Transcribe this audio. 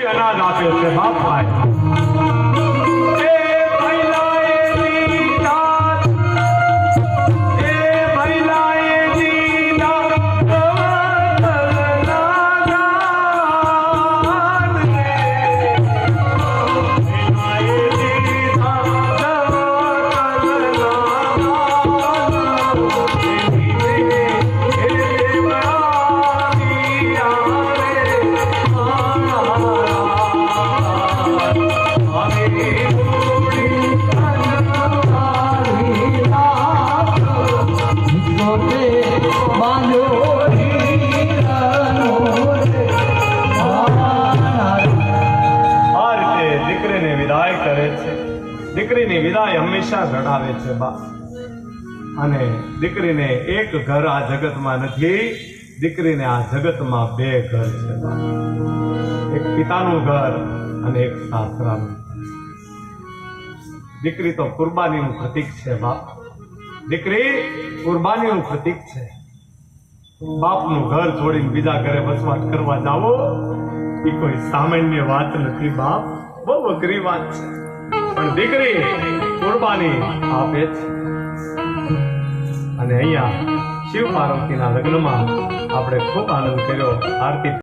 અનાજ આપે છે બાપ ભાઈ દીકરીની વિદાય હંમેશા રડાવે છે બાપ અને દીકરીને એક ઘર આ જગતમાં નથી દીકરીને આ જગતમાં બે ઘર છે બાપ એક પિતાનું ઘર અને એક સાસરાનું દીકરી તો કુરબાનીનું પ્રતીક છે બાપ દીકરી કુરબાનીનું પ્રતીક છે બાપનું ઘર છોડીને બીજા ઘરે વસવાટ કરવા જાવો એ કોઈ સામાન્ય વાત નથી બાપ બહુ અઘરી વાત છે પણ દીકરી કુરબાની આપે છે અને અહીંયા શિવ પાર્વતીના લગ્નમાં આપણે ખૂબ આનંદ કર્યો આરતી